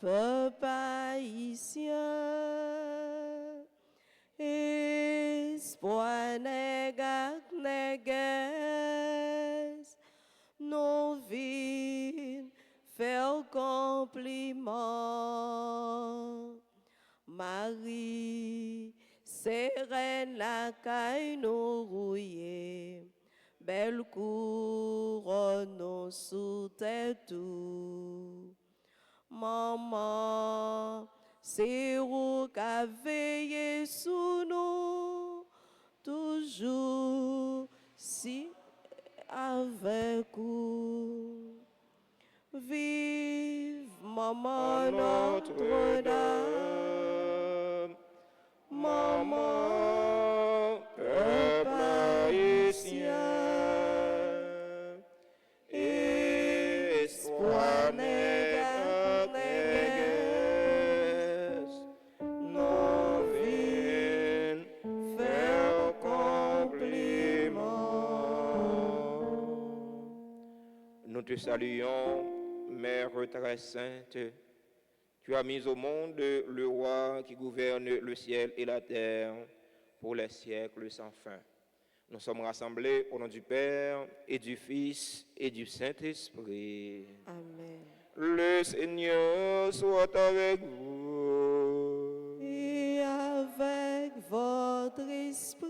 peuple haïtien, espoir nègre nègres, nos vies faire compliment. Marie, sereine la caille nous rouillée, belle couronne sous tête tout. Maman, c'est vous qui veillez sous nous, toujours si avec vous. Vive Maman Notre-Dame, Maman, peuple haïtien, espoir nègre nègres, nos vies faire compliment. Nous te saluons, Mère très sainte. Tu as mis au monde le roi qui gouverne le ciel et la terre pour les siècles sans fin. Nous sommes rassemblés au nom du Père et du Fils et du Saint-Esprit. Amen. Le Seigneur soit avec vous. Et avec votre esprit.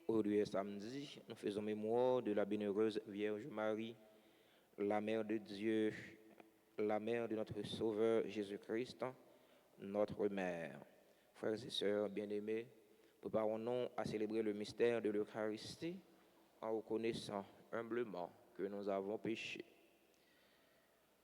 Aujourd'hui est samedi, nous faisons mémoire de la bienheureuse Vierge Marie, la Mère de Dieu, la Mère de notre Sauveur Jésus-Christ, notre Mère. Frères et sœurs bien-aimés, préparons-nous à célébrer le mystère de l'Eucharistie en reconnaissant humblement que nous avons péché.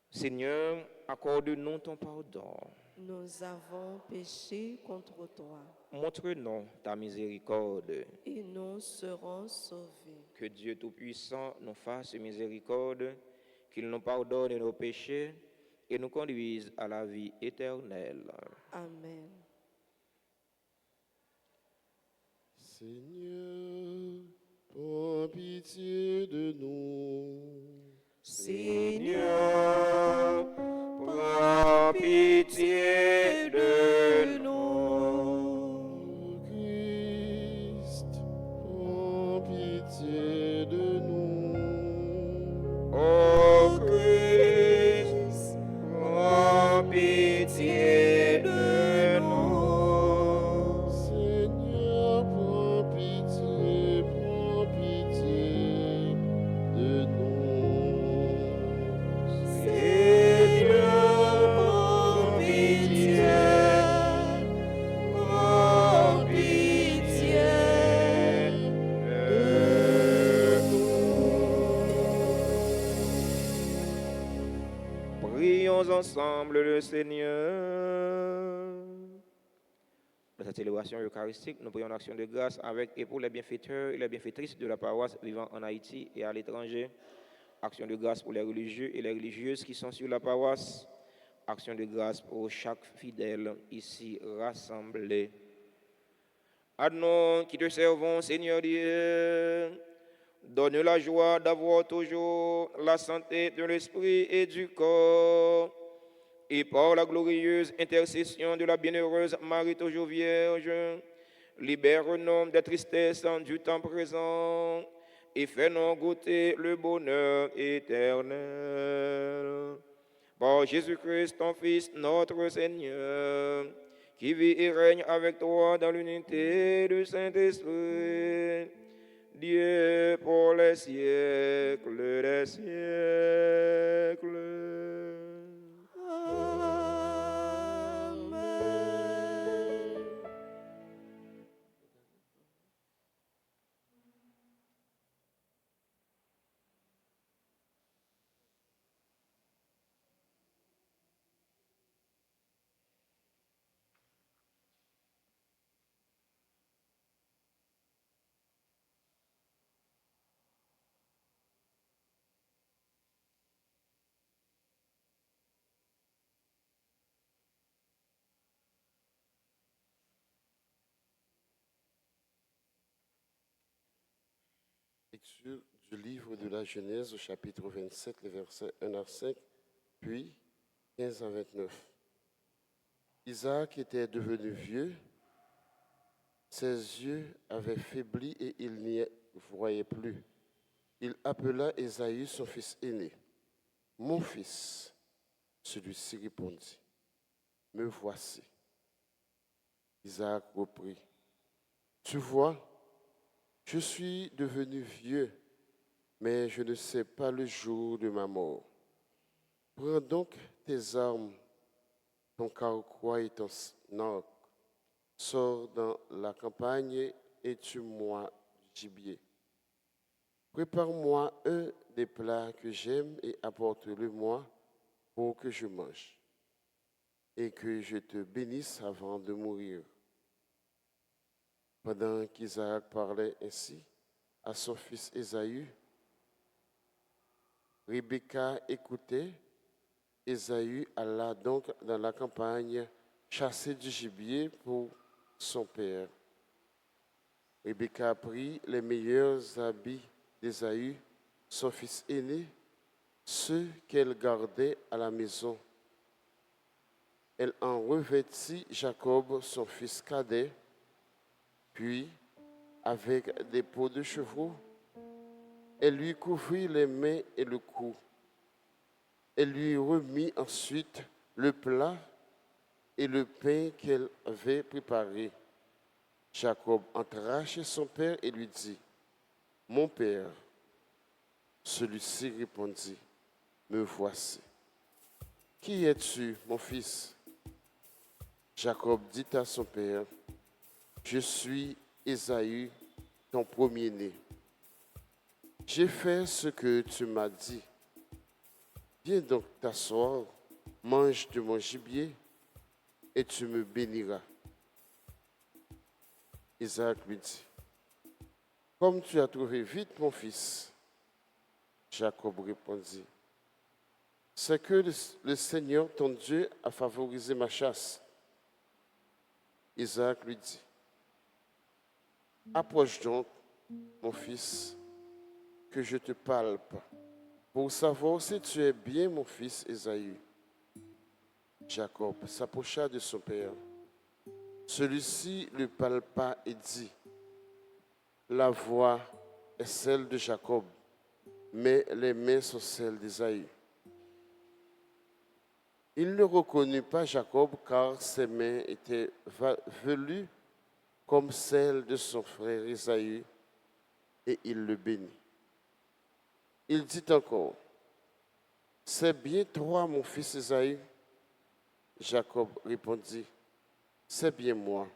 Seigneur, accorde-nous ton pardon. Nous avons péché contre toi. Montre-nous ta miséricorde. Et nous serons sauvés. Que Dieu Tout-Puissant nous fasse miséricorde, qu'il nous pardonne nos péchés et nous conduise à la vie éternelle. Amen. Seigneur, prends pitié de nous. Seigneur, prends pitié de nous. Christ, prends pitié de nous. Ô Christ, prends pitié de nous. Seigneur, prends pitié de nous. Seigneur, prends pitié de nous. Prions ensemble le Seigneur. Dans cette célébration eucharistique, nous prions en action de grâce avec et pour les bienfaiteurs et les bienfaitrices de la paroisse vivant en Haïti et à l'étranger. Action de grâce pour les religieux et les religieuses qui sont sur la paroisse. Action de grâce pour chaque fidèle ici rassemblé. À nous qui te servons, Seigneur Dieu, donne la joie d'avoir toujours la santé de l'esprit et du corps. Et par la glorieuse intercession de la bienheureuse Marie toujours Vierge, libère-nous des tristesses du temps présent et fais-nous goûter le bonheur éternel. Par Jésus-Christ, ton Fils, notre Seigneur, qui vit et règne avec toi dans l'unité du Saint-Esprit, Dieu pour les siècles des siècles. Amen. Lecture du livre de la Genèse au chapitre 27, les versets 1 à 5, puis 15 à 29. Isaac était devenu vieux, ses yeux avaient faibli et il n'y voyait plus. Il appela Ésaü, son fils aîné. Mon fils, celui-ci répondit, me voici. Isaac reprit, tu vois, je suis devenu vieux, mais je ne sais pas le jour de ma mort. Prends donc tes armes, ton carquois et ton arc, sors dans la campagne et tue-moi du gibier. Prépare-moi un des plats que j'aime et apporte-le-moi pour que je mange et que je te bénisse avant de mourir. Pendant qu'Isaac parlait ainsi à son fils Ésaü, Rebecca écoutait. Ésaü alla donc dans la campagne chasser du gibier pour son père. Rebecca prit les meilleurs habits d'Ésaü, son fils aîné, ceux qu'elle gardait à la maison. Elle en revêtit Jacob, son fils cadet, puis, avec des peaux de chevaux, elle lui couvrit les mains et le cou. Elle lui remit ensuite le plat et le pain qu'elle avait préparé. Jacob entra chez son père et lui dit, « Mon père. » Celui-ci répondit, « Me voici. »« Qui es-tu, mon fils ?» Jacob dit à son père, « Je suis Ésaü, ton premier-né. J'ai fait ce que tu m'as dit. Viens donc t'asseoir, mange de mon gibier, et tu me béniras. » Isaac lui dit, « Comme tu as trouvé vite, mon fils. » Jacob répondit, « C'est que le Seigneur, ton Dieu, a favorisé ma chasse. » Isaac lui dit, « Approche donc, mon fils, que je te palpe, pour savoir si tu es bien mon fils Ésaü. » Jacob s'approcha de son père. Celui-ci le palpa et dit, « La voix est celle de Jacob, mais les mains sont celles d'Ésaü. » Il ne reconnut pas Jacob car ses mains étaient velues comme celles de son frère Ésaü, et il le bénit. Il dit encore, « C'est bien toi, mon fils Ésaü. » Jacob répondit, « C'est bien moi. »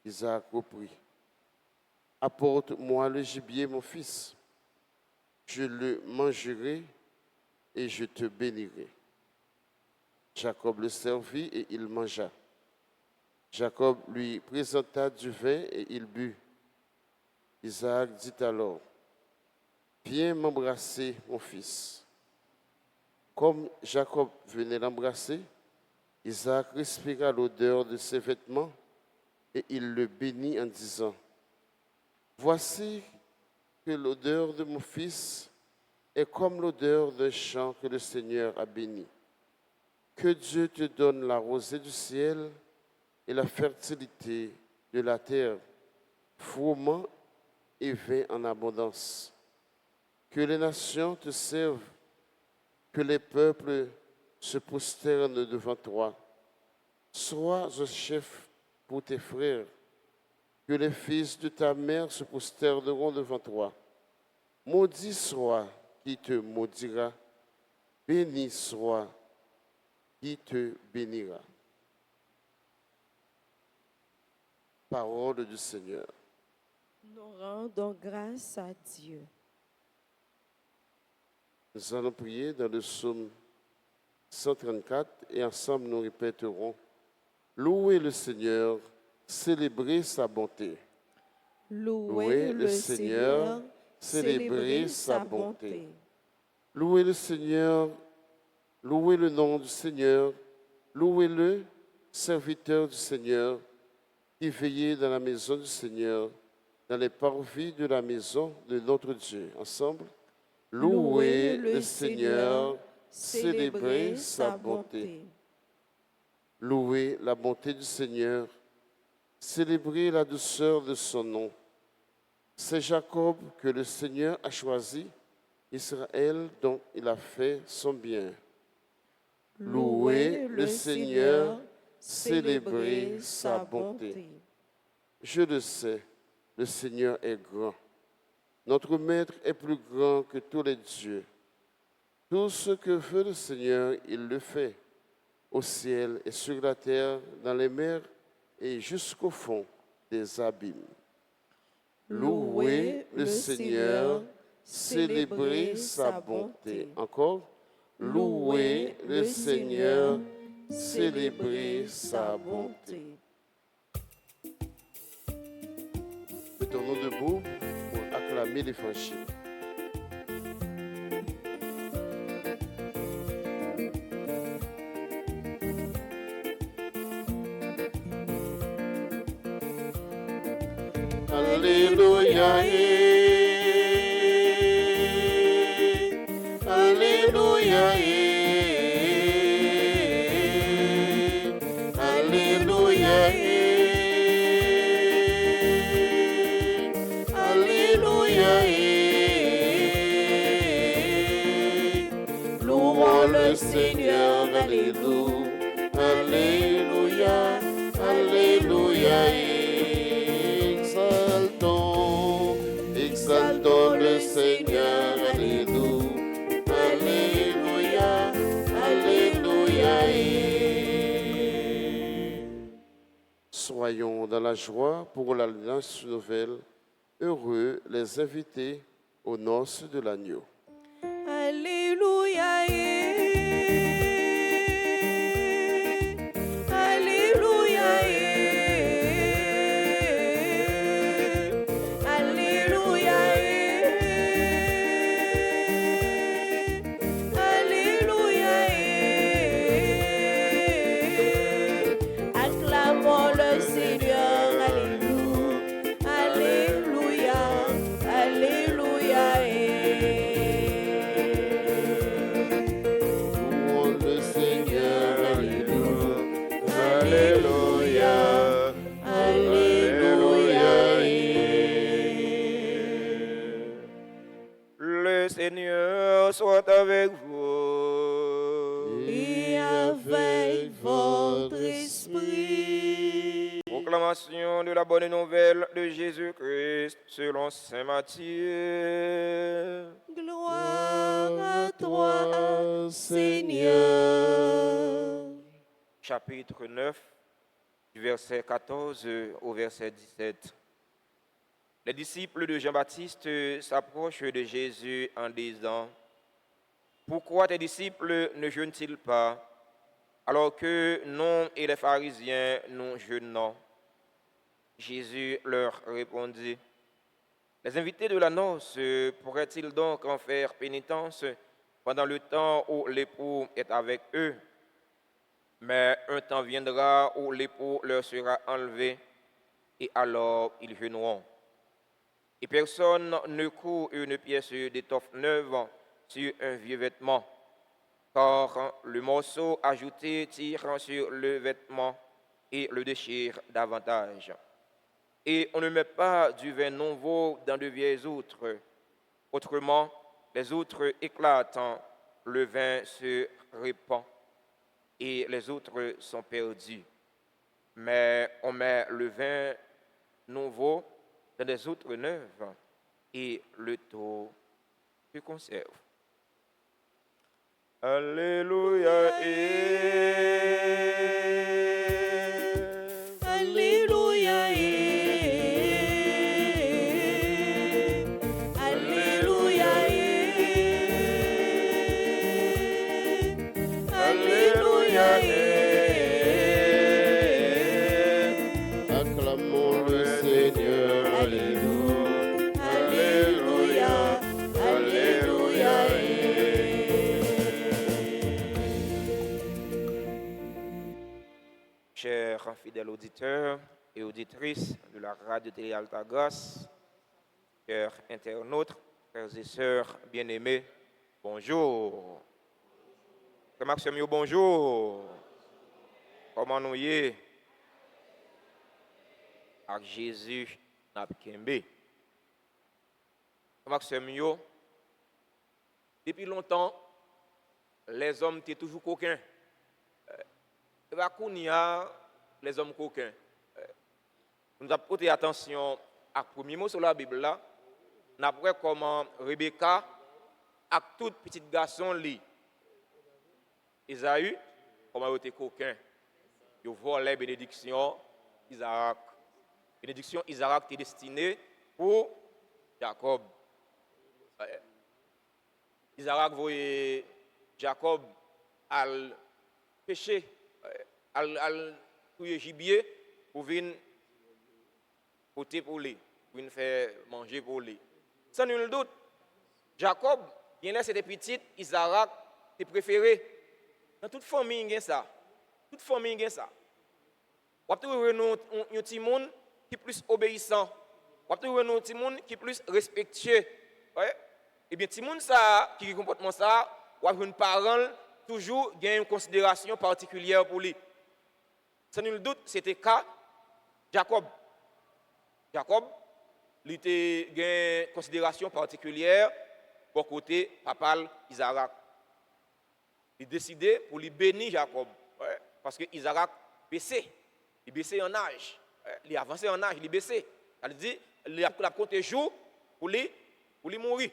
Isaac reprit, « Apporte-moi le gibier, mon fils. Je le mangerai et je te bénirai. » Jacob le servit et il mangea. Jacob lui présenta du vin et il but. Isaac dit alors, « Viens m'embrasser, mon fils. » Comme Jacob venait l'embrasser, Isaac respira l'odeur de ses vêtements et il le bénit en disant, « Voici que l'odeur de mon fils est comme l'odeur d'un champ que le Seigneur a béni. Que Dieu te donne la rosée du ciel et la fertilité de la terre, froment et vin en abondance. Que les nations te servent, que les peuples se prosternent devant toi. Sois un chef pour tes frères, que les fils de ta mère se prosterneront devant toi. Maudit soit qui te maudira, béni soit qui te bénira. » Parole du Seigneur. Nous rendons grâce à Dieu. Nous allons prier dans le psaume 134 et ensemble nous répéterons « Louez le Seigneur, célébrez sa bonté. » Louez le Seigneur, célébrez sa bonté. Louez le Seigneur, louez le nom du Seigneur, louez-le, serviteur du Seigneur, qui veillez dans la maison du Seigneur, dans les parvis de la maison de notre Dieu. Ensemble, louez le Seigneur, célébrez sa bonté. Louez la bonté du Seigneur, célébrez la douceur de son nom. C'est Jacob que le Seigneur a choisi, Israël dont il a fait son bien. Louez le Seigneur, célébrez sa bonté. Je le sais, le Seigneur est grand. Notre Maître est plus grand que tous les dieux. Tout ce que veut le Seigneur, il le fait, au ciel et sur la terre, dans les mers et jusqu'au fond des abîmes. Louez le Seigneur, célébrez sa bonté. Encore, louez le Seigneur, célébrez sa bonté. Mettons-nous debout pour acclamer l'Évangile. Alléluia, Alléluia, Alléluia, Alléluia, louons le Seigneur, Alléluia, Alléluia, Alléluia. Exaltons le Seigneur, Alléluia, Alléluia, Alléluia. Soyons dans la joie pour l'alliance nouvelle, heureux les invités aux noces de l'agneau. Alléluia, Alléluia, Alléluia, Alléluia. Acclamons le Seigneur, Alléluia, Alléluia, Alléluia. Louons le Seigneur, Alléluia, Alléluia. le Seigneur soit avec vous. Et avec votre esprit. Proclamation de la bonne nouvelle de Jésus-Christ selon saint Matthieu. Gloire à toi, Seigneur. Chapitre 9, du verset 14 au verset 17. Les disciples de Jean-Baptiste s'approchent de Jésus en disant: Pourquoi tes disciples ne jeûnent-ils pas, alors que nous et les pharisiens nous jeûnons? Jésus leur répondit: Les invités de la noce pourraient-ils donc en faire pénitence pendant le temps où l'époux est avec eux? Mais un temps viendra où l'époux leur sera enlevé, et alors ils jeûneront. Et personne ne coud une pièce d'étoffe neuve sur un vieux vêtement, car le morceau ajouté tire sur le vêtement et le déchire davantage. Et on ne met pas du vin nouveau dans de vieilles outres. Autrement, les outres éclatent, le vin se répand et les outres sont perdues. Mais on met le vin nouveau dans des outres neuves et le tout se conserve. Alléluia. Alléluia. Alléluia. Alléluia. acclamons le Seigneur, Alléluia. Alléluia. Alléluia. Chers fidèles auditeurs et auditrices de la radio Télé Altagos, chers internautes, frères et sœurs bien-aimés, bonjour. Frère Maxime, bonjour. Comment nous y est? Avec Jésus, n'a Kembe. Frère Maxime, depuis longtemps, les hommes étaient toujours coquins. Et bien, les hommes coquins. Nous avons porté attention à premier mot sur la Bible là. Nous avons vu comment Rebecca, avec tout petit garçon, lit. Isaïe, comment il était coquin. Il volait bénédiction Isaac. Bénédiction Isaac était destinée pour Jacob. Isaac voyait Jacob à pêcher, à tuer gibier pour venir côté pour lui, pour venir faire manger pour lui. Sans nul doute, Jacob, il y a cette petite, Isaac, est préféré. Dans toute famille, il y a ça. Toute famille, il y a ça. Vous avez un petit monde qui est plus obéissant. Vous avez un petit monde qui est plus respectueux. Et bien, petit monde qui a comportement ça, ou un parent toujours a une considération particulière pour lui. Sans nul doute, c'était le cas Jacob. Jacob, il a une considération particulière pour côté papa Isaac. Il a décidé pour lui bénir Jacob. Parce que Isaac baissé. Il baissé en âge. Il avancé en âge, il baissé. Il dit, il a compté jour pour lui mourir.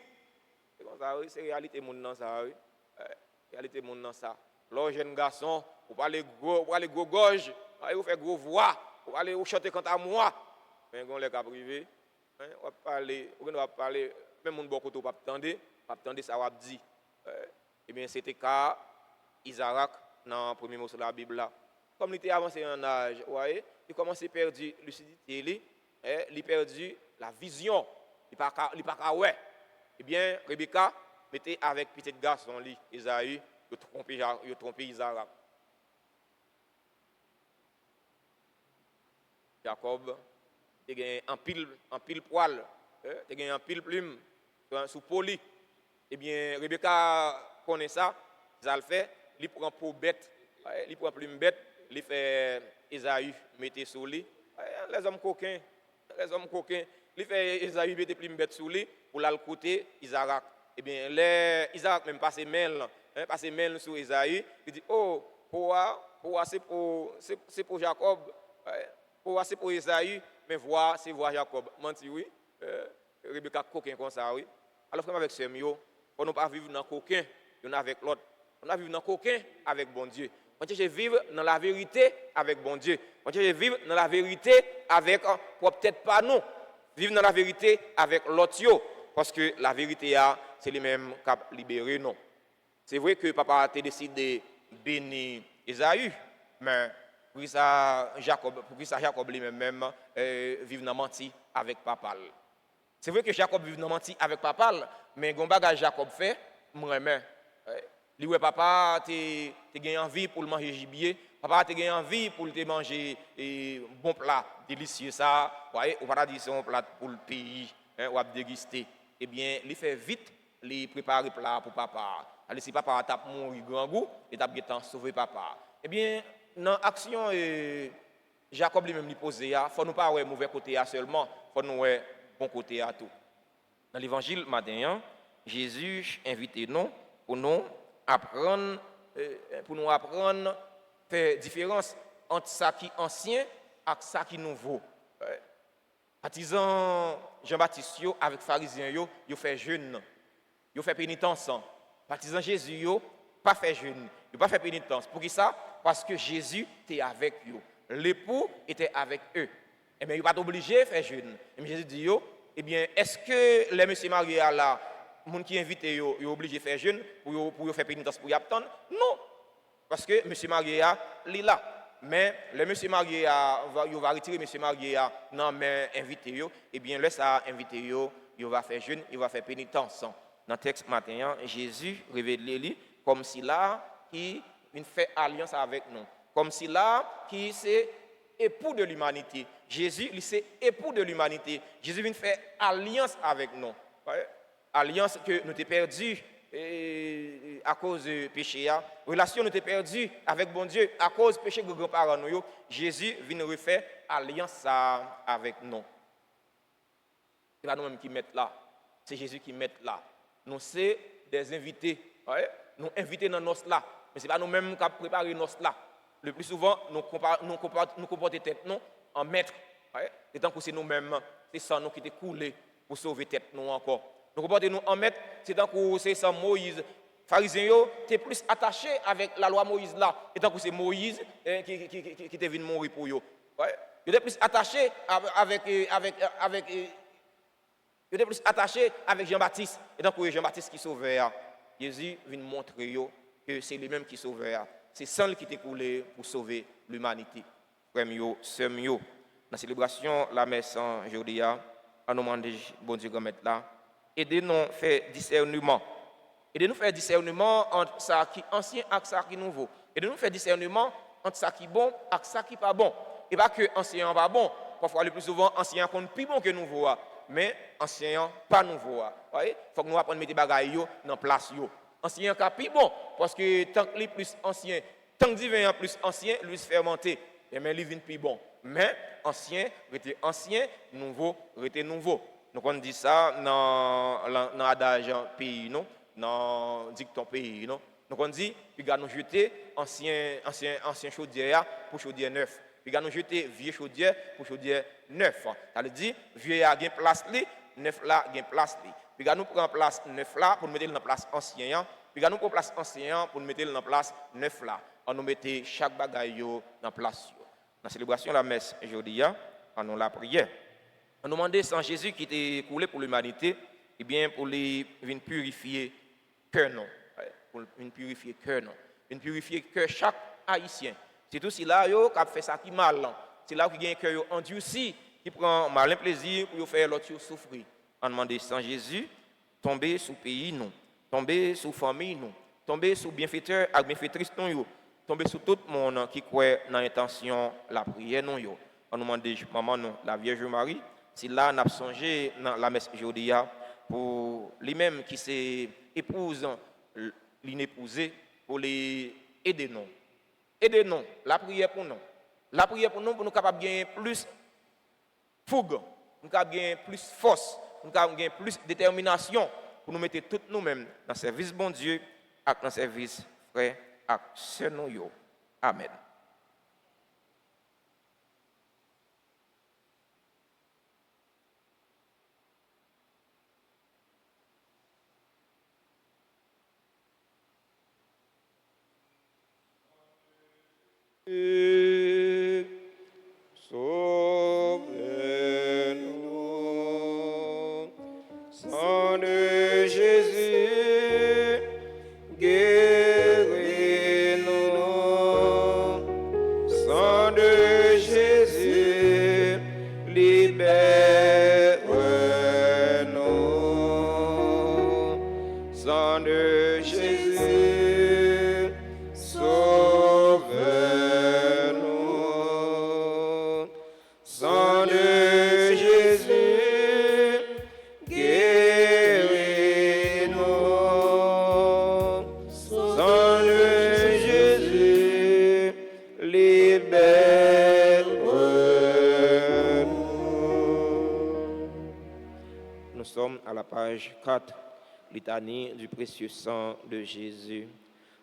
C'est comme ça, c'est réalité monde dans ça. Réalité monde dans ça. L'autre jeune garçon, vous parlez gros gorge, vous faites gros voix, vous allez chanter quant à moi. Mais quand les cas privés, on va parler, même mon bon côté pas attendre ça va dire. Eh bien c'était cas Isaac dans le premier mot sur la Bible là. Comme il était avancé en âge, voyez, il commençait à perdre lucidité, il a perdu la vision, il pas ouais. Eh bien Rebecca mettait avec petit garçon lui, Isaïe, il trompé Isaac. Jacob, il a un pile poil, il a un pile plume sous poli. Eh bien, Rebecca connaît ça, ça le fait, il prend pour bête, il prend plume bête, il fait Esaü mettre sous lui. Les hommes coquins, il fait Esaü mettre plume bête sous lui pour le côté Isaac. Eh bien, Isaac même passe mail sur Esaü, il dit oh, c'est pour Jacob. C'est pour Esaü, mais c'est voir Jacob. Menti oui. Rebecca coquin comme ça oui. Alors frère avec Semio, on ne pas vivre dans coquin, on avec l'autre. On a vivre dans coquin avec bon Dieu. On cherche vivre dans la vérité avec bon Dieu. On cherche vivre dans la vérité avec peut-être pas nous. Vivre dans la vérité avec l'autre parce que la vérité c'est les mêmes qui libéré non. C'est vrai que papa a décidé de bénir Esaü, mais pour ça Jacob lui-même vivre dans menti avec papa. C'est vrai que Jacob vit dans menti avec papa, mais gon bagage Jacob fait, moi même. Lui ouais papa t'es gagné envie pour le manger gibier, papa t'es gagné envie pour le manger bon plat délicieux ça, voyez, on va dire c'est un plat pour le pays, on va déguster. Eh bien, il fait vite, il prépare le plat pour papa. Allez si papa tape mourir grand goût et tape temps sauver papa. Eh bien, dans l'action Jacob lui-même lui posé, il faut nous pas ouais mauvais côté seulement, faut nous ouais bon côté à tout. Dans l'évangile matin, Jésus invite nous pour nous apprendre faire différence entre ça qui est ancien et ça qui est nouveau. Artisan Jean-Baptiste avec pharisiens yo fait jeûne, yo fait pénitence. Partisan Jésus yo pas fait jeûne, yo pas fait pénitence. Pour qui ça? Parce que Jésus était avec eux. L'époux était avec eux. Et bien, il n'est pas obligé de faire jeûne. Et Jésus dit, eh bien, est-ce que les messieurs mariés là, les gens qui invitent, sont obligés de faire jeûne pour faire pénitence pour y attendre? Non. Parce que monsieur marié est là. Mais les messieurs mariés va retirer monsieur marié non mais invité eh bien laisse ça invité il va faire jeûne, il va faire pénitence. Dans le texte matin, Jésus révèle lui comme si là qui fait alliance avec nous. Comme si là qui c'est époux de l'humanité. Jésus, il c'est époux de l'humanité. Jésus vient faire alliance avec nous. Alliance que nous t'ai perdu à cause du péché, relation nous était perdue avec bon Dieu à cause du péché de grands-parents nous. Jésus vient refaire alliance avec nous. Ce n'est pas nous-mêmes qui mettons là, c'est Jésus qui met là. Nous sommes des invités, ouais? Nous invités dans nos là, mais ce n'est pas nous-mêmes qui préparons nos là. Le plus souvent, nous comportons tête nous en maître. Ouais? Et tant que c'est nous-mêmes, c'est ça nous qui est coulé pour sauver tête nous encore. Nous comportons nous en maître, c'est tant que c'est ça Moïse. Pharisiens, tu es plus attaché avec la loi Moïse là, et tant que c'est Moïse qui te venu mourir pour eux. Ouais? Tu es plus attaché avec Jean-Baptiste, et tant que Jean-Baptiste qui sauvait, Jésus vient montrer que c'est lui-même qui sauvait. C'est seul qui t'est coulé pour sauver l'humanité. Frères, sœurs, dans la célébration, la messe aujourd'hui, on nous demande, bon Dieu, grand maître là, aidez-nous à faire discernement. Aidez-nous à faire discernement entre ça qui est ancien et ça qui est nouveau. Aidez-nous à faire discernement entre ça qui est bon et ça qui n'est pas bon. Et pas que ancien n'est pas bon. Parfois, le plus souvent, ancien est plus bon que nouveau. Mais ancien pas nouveau. Il faut que nous apprenions à mettre des bagailles dans place. Ancien est plus bon. Parce que tant que plus ancien, tant que divin est plus ancien, lui se fermenté. Mais il vient plus bon. Mais ancien, rete ancien, nouveau, rete nouveau. Donc on dit ça dans l'adage pays, non? Dans le dicton pays, non? Donc on dit, puis nous jeter ancien chaudière pour chaudière neuf. Puis nous jeter vieux chaudière pour chaudière neuf. Ça veut dire, vieux a gain place li, neuf là gain place li. Puis nous prend place neuf là pour nous mettre dans place ancien. Puis nous prend place ancien pour nous mettre dans place neuf là. On nous mettait chaque bagaille dans place. Dans la célébration de la messe aujourd'hui, on nous la prière. On nous demandait sans Jésus qui était coulé pour l'humanité, eh bien pour les venir purifier cœur non, pour venir purifier cœur non, venir purifier cœur chaque haïtien. C'est tout si là yo qui fait ça qui mal, c'est là qui gagne cœur endurci, qui prend malin plaisir pour faire l'autre souffrir. On demandait sans Jésus tomber sous pays non, tomber sous famille non, tomber sous bienfaiteur et bienfaitrice non, tomber sous tout le monde qui croit dans l'intention la prière non yo. On nous demandait maman non, la Vierge Marie. Si là, on a songé dans la messe aujourd'hui pour lui-même qui s'épouse, l'inépousé, pour les aider nous. Aider nous, la prière pour nous. La prière pour nous capables de gagner plus fougue, nous capables de gagner plus force, nous capables de gagner plus détermination pour nous mettre tous nous-mêmes dans le service bon Dieu et dans le service frère et sœur nous. Amen. Sauve-nous, sang de Jésus, guéris-nous, sang de Jésus, libère-nous, sang de Jésus, sauve-nous, sang de Jésus, guéris-nous, sang de Jésus, libère-nous. Nous sommes à la page 4, litanie du précieux sang de Jésus.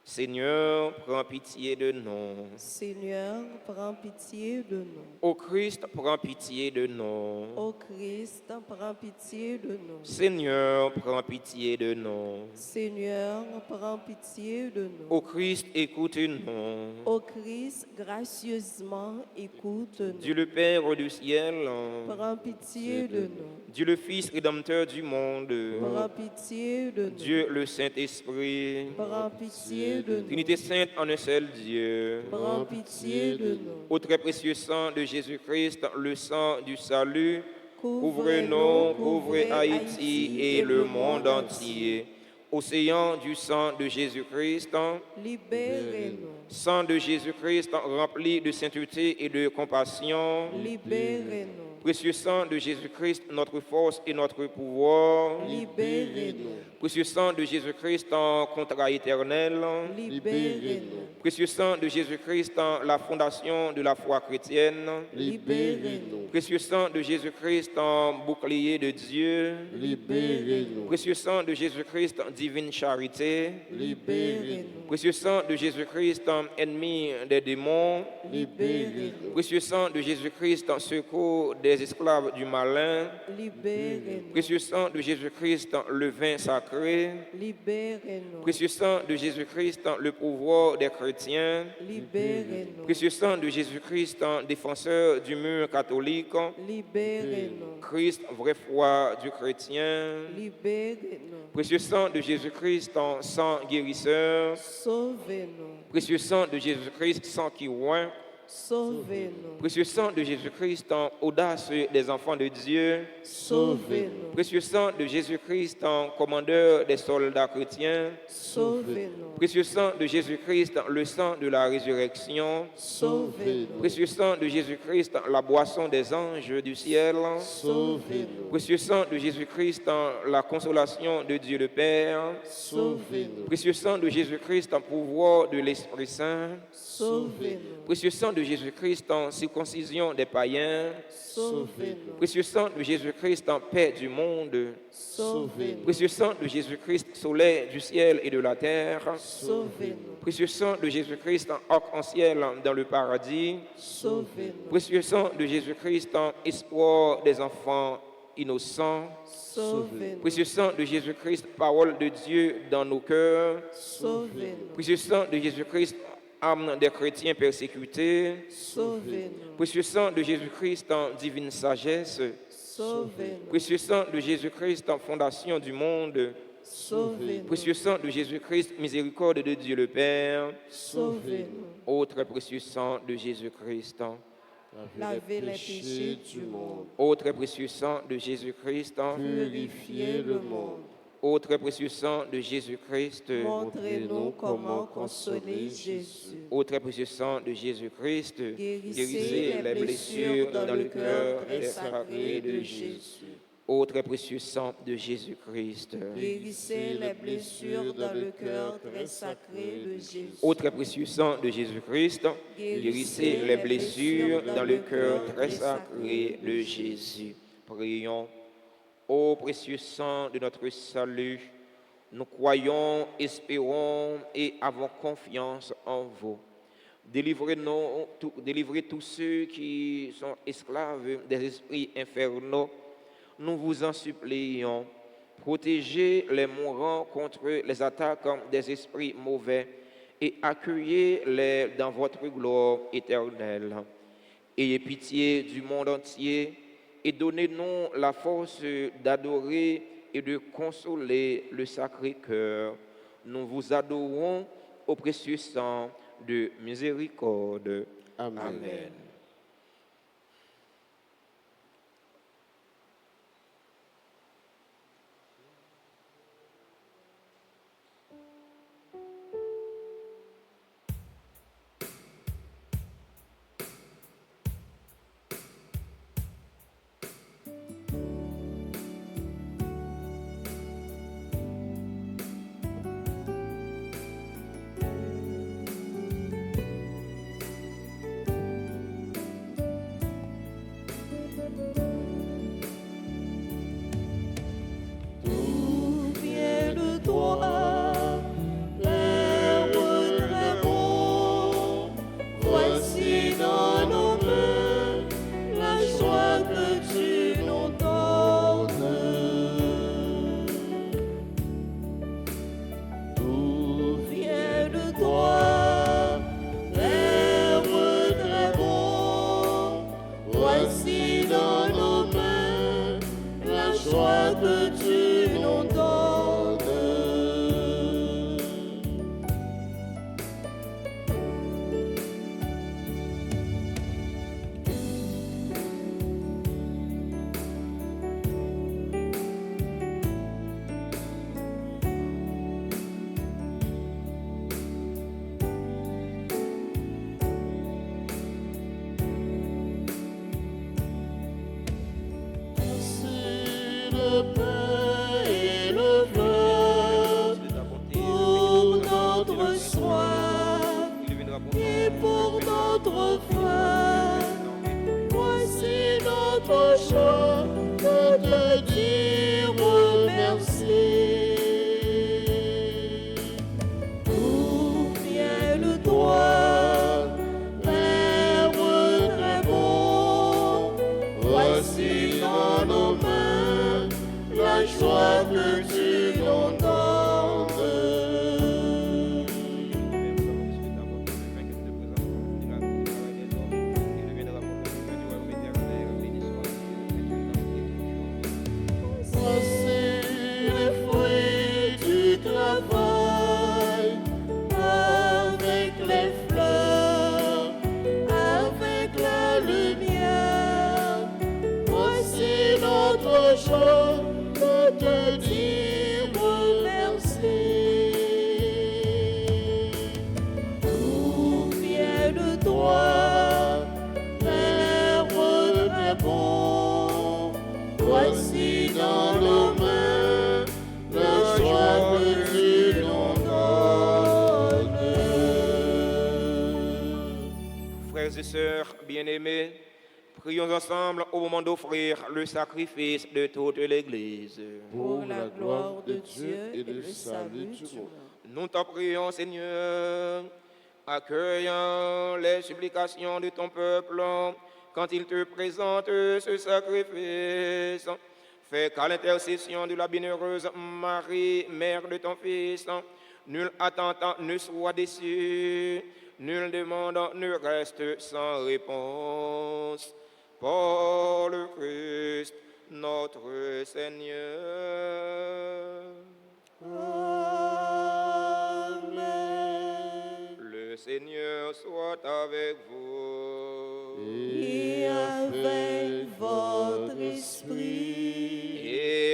Seigneur, prends pitié de nous. Seigneur, prends pitié de nous. Ô Christ, prends pitié de nous. Ô Christ, prends pitié de nous. Seigneur, prends pitié de nous. Seigneur, prends pitié de nous. Ô Christ, écoute-nous. Ô Christ, gracieusement écoute-nous. Dieu le Père du ciel, Prends pitié de nous. Dieu le Fils rédempteur du monde, Prends pitié de nous. Dieu le Saint-Esprit, Prends pitié de nous. Trinité sainte en un seul Dieu. Prends pitié de nous. Au très précieux sang de Jésus-Christ, le sang du salut, Couvre-nous, couvre Haïti et le monde entier. Océan du sang de Jésus-Christ, Libérez-nous. sang de Jésus-Christ rempli de sainteté et de compassion, Libérez-nous. Précieux sang de Jésus-Christ, notre force et notre pouvoir. Libérez-nous. Précieux sang de Jésus-Christ, en contrat éternel. Libérez-nous. Précieux sang de Jésus-Christ, en la fondation de la foi chrétienne. Libérez-nous. Précieux sang de Jésus-Christ, en bouclier de Dieu. Libérez-nous. Précieux sang de Jésus-Christ, en divine charité. Libérez-nous. Précieux sang de Jésus-Christ, en ennemi des démons. Libérez-nous. Précieux sang de Jésus-Christ, en secours des esclaves du malin. Libérez-nous. Précieux sang de Jésus-Christ, le vin sacré. Libérez-nous. Précieux sang de Jésus-Christ, le pouvoir des chrétiens. Libérez-nous. Précieux sang de Jésus-Christ, défenseur du mur catholique. Libérez-nous. Christ, vraie foi du chrétien. Libérez-nous. Précieux sang de Jésus-Christ, sang guérisseur. Sauvez-nous. Précieux sang de Jésus-Christ, sang qui oint. Sauvez-nous. Précieux sang de Jésus-Christ, audace des enfants de Dieu. Sauvez-nous. Précieux sang de Jésus-Christ, commandeur des soldats chrétiens. Sauvez-nous. Précieux sang de Jésus-Christ, le sang de la résurrection. Sauvez-nous. Précieux sang de Jésus-Christ, la boisson des anges du ciel. Sauvez-nous. Précieux sang de Jésus-Christ, la consolation de Dieu le Père. Sauvez-nous. Précieux sang de Jésus-Christ, pouvoir de l'Esprit Saint. Sauvez-nous. Précieux sang de Jésus-Christ, circoncision des païens. Sauvez-nous. Précieux sang de Jésus-Christ, paix du monde. Sauvez-nous. Précieux sang de Jésus-Christ, soleil du ciel et de la terre. Sauvez-nous. Précieux sang de Jésus-Christ, arc-en-ciel dans le paradis. Sauvez-nous. Précieux sang de Jésus-Christ, espoir des enfants innocents. Sauvez-nous. Précieux sang de Jésus-Christ, parole de Dieu dans nos cœurs. Sauvez-nous. Précieux sang de Jésus-Christ, âme des chrétiens persécutés. Sauvez-nous. Précieux sang de Jésus-Christ, divine sagesse. Sauvez-nous. Précieux sang de Jésus-Christ, fondation du monde. Sauvez-nous. Précieux sang de Jésus-Christ, miséricorde de Dieu le Père. Sauvez-nous. Autre précieux sang de Jésus-Christ. Lavez les péchés du monde. Autre précieux sang de Jésus-Christ. Purifiez le monde. Autre précieux sang de Jésus-Christ. Montrez-nous comment consoler Jésus. Autre précieux sang de Jésus-Christ. Guérissez les blessures dans le cœur très sacré de Jésus. Autre précieux sang de Jésus-Christ. Guérissez les blessures dans le cœur très sacré de Jésus. Autre précieux sang de Jésus-Christ. Guérissez les blessures dans le cœur très sacré de Jésus. Prions. Ô précieux sang de notre salut, nous croyons, espérons et avons confiance en vous. Délivrez tous ceux qui sont esclaves des esprits infernaux. Nous vous en supplions. Protégez les mourants contre les attaques des esprits mauvais et accueillez-les dans votre gloire éternelle. Ayez pitié du monde entier et donnez-nous la force d'adorer et de consoler le Sacré-Cœur. Nous vous adorons au précieux sang de miséricorde. Amen. Amen. pain et le vin pour notre soif et pour notre faim. Voici notre chant de te dire merci. Tout vient de toi, Père très bon. Voici dans nos mains la joie que tu nous donnes. Voici les fruits du travail, avec les fleurs, avec la lumière. Voici notre chant de te dire merci. Tout vient de toi, Père très bon. Voici dans nos mains la joie que tu nous donnes. Frères et sœurs bien-aimés, prions ensemble au moment d'offrir le sacrifice de toute l'Église. Pour la gloire de Dieu et le salut du monde. Nous t'en prions, Seigneur, accueillant les supplications de ton peuple quand il te présente ce sacrifice. Fais qu'à l'intercession de la bienheureuse Marie, mère de ton Fils, nul attendant ne soit déçu, nul demande ne reste sans réponse. Par le Christ, notre Seigneur. Amen. Le Seigneur soit avec vous. Et avec votre esprit,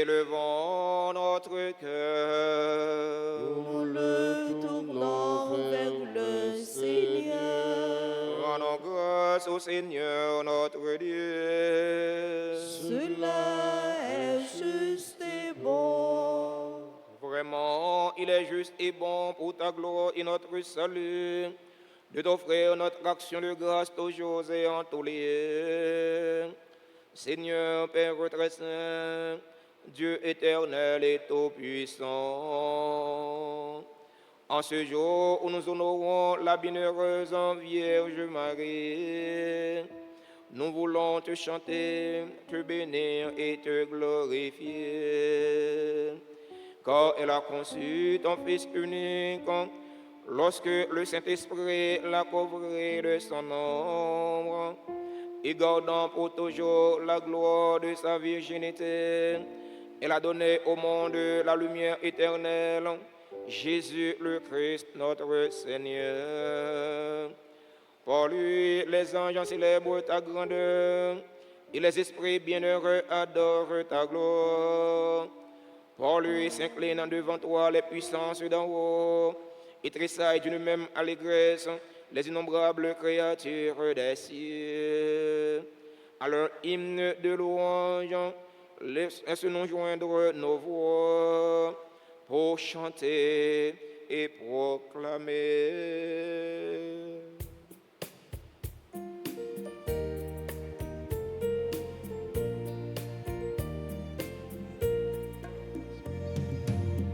Élevons notre cœur. nous le tournons vers le Seigneur. Rendons grâce au Seigneur notre Dieu. Cela est juste et bon. Vraiment, il est juste et bon pour ta gloire et notre salut de t'offrir notre action de grâce toujours et en tous lieux. Seigneur, Père très saint, Dieu éternel et tout-puissant, en ce jour où nous honorons la bienheureuse Vierge Marie, nous voulons te chanter, te bénir et te glorifier, car elle a conçu ton Fils unique, lorsque le Saint-Esprit l'a couvré de son ombre, et gardant pour toujours la gloire de sa virginité, elle a donné au monde la lumière éternelle, Jésus le Christ, notre Seigneur. Par lui, les anges célèbrent ta grandeur, et les esprits bienheureux adorent ta gloire. Par lui s'inclinent devant toi les puissances d'en haut, et tressaillent d'une même allégresse les innombrables créatures des cieux. À leur hymne de louange, laisse-nous joindre nos voix pour chanter et proclamer.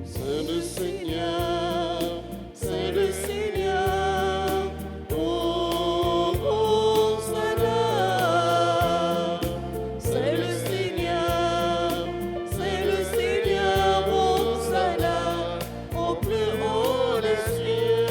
C'est le Seigneur, c'est le Seigneur, oh, Hosanna. C'est le Seigneur, Hosanna, au plus haut des cieux.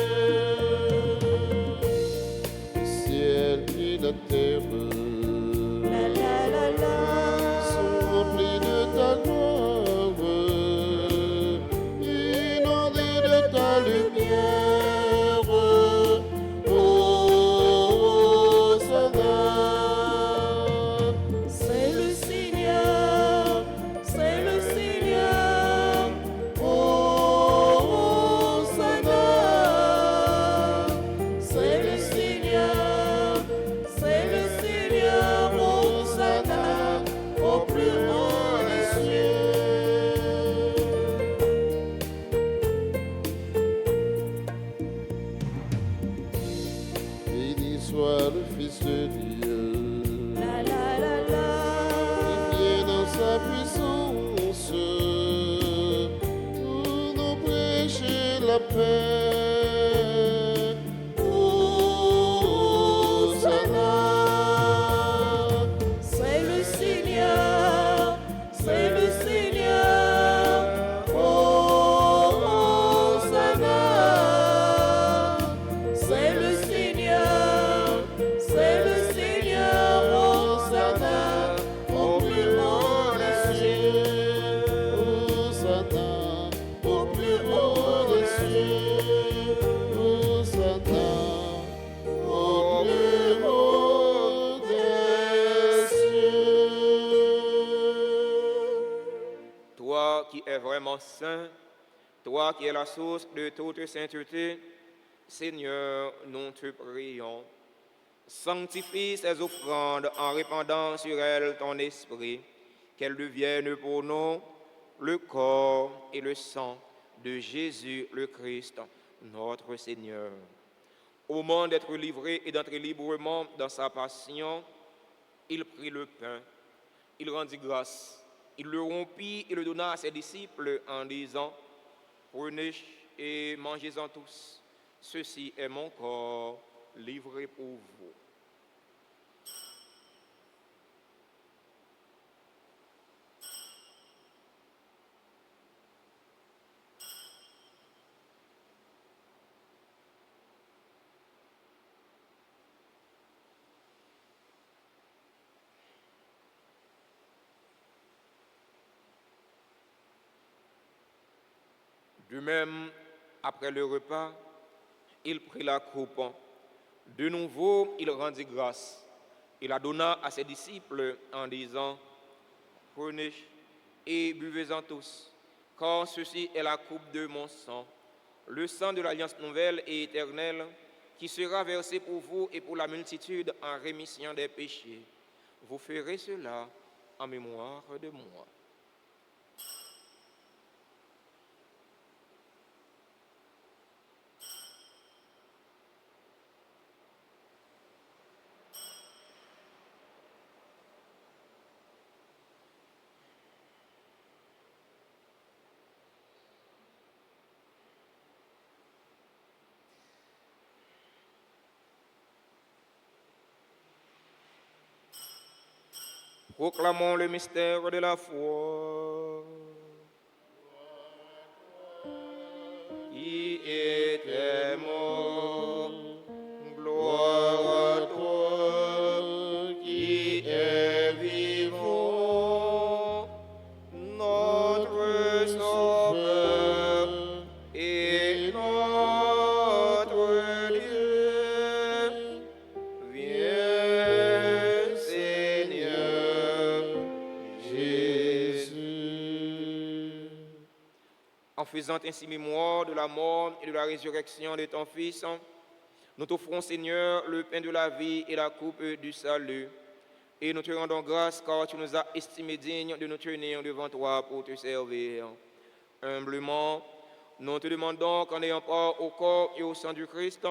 soit le Fils de Dieu. La la la la. Il vient dans sa puissance pour nous prêcher la paix. Hosanna. C'est le Seigneur, c'est le Seigneur. Hosanna. C'est le Seigneur, c'est le Seigneur. Hosanna. Au plus haut des cieux. Hosanna, au plus haut des cieux. Hosanna, au plus haut des cieux. Toi qui es vraiment saint, toi qui es la source de toute sainteté, Seigneur, nous te prions. Sanctifie ces offrandes en répandant sur elles ton esprit, qu'elles deviennent pour nous le corps et le sang de Jésus le Christ, notre Seigneur. Au moment d'être livré et d'entrer librement dans sa passion, il prit le pain, il rendit grâce, il le rompit et le donna à ses disciples en disant, « Prenez et mangez-en tous, ceci est mon corps livré pour vous. » De même, après le repas, il prit la coupe. De nouveau, il rendit grâce. Il la donna à ses disciples en disant, « Prenez et buvez-en tous, car ceci est la coupe de mon sang, le sang de l'alliance nouvelle et éternelle, qui sera versé pour vous et pour la multitude en rémission des péchés. Vous ferez cela en mémoire de moi. » Proclamons le mystère de la foi. Qui était mort, gloire à toi, qui est vivant, notre Sauveur et notre Dieu. Viens, Seigneur Jésus. En faisant ainsi mémoire de la mort et de la résurrection de ton Fils, nous t'offrons, Seigneur, le pain de la vie et la coupe du salut. Et nous te rendons grâce car tu nous as estimés dignes de nous tenir devant toi pour te servir. Humblement, nous te demandons qu'en ayant part au corps et au sang du Christ,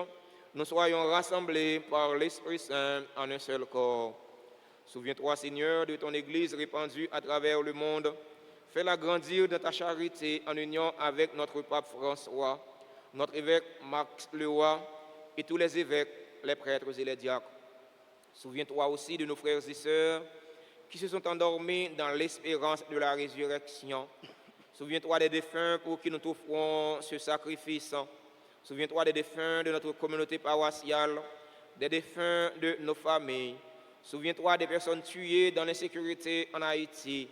nous soyons rassemblés par l'Esprit Saint en un seul corps. Souviens-toi, Seigneur, de ton Église répandue à travers le monde. Fais-la grandir dans ta charité en union avec notre pape François, notre évêque Max Leroy et tous les évêques, les prêtres et les diacres. Souviens-toi aussi de nos frères et sœurs qui se sont endormis dans l'espérance de la résurrection. Souviens-toi des défunts pour qui nous t'offrons ce sacrifice. Souviens-toi des défunts de notre communauté paroissiale, des défunts de nos familles. Souviens-toi des personnes tuées dans l'insécurité en Haïti.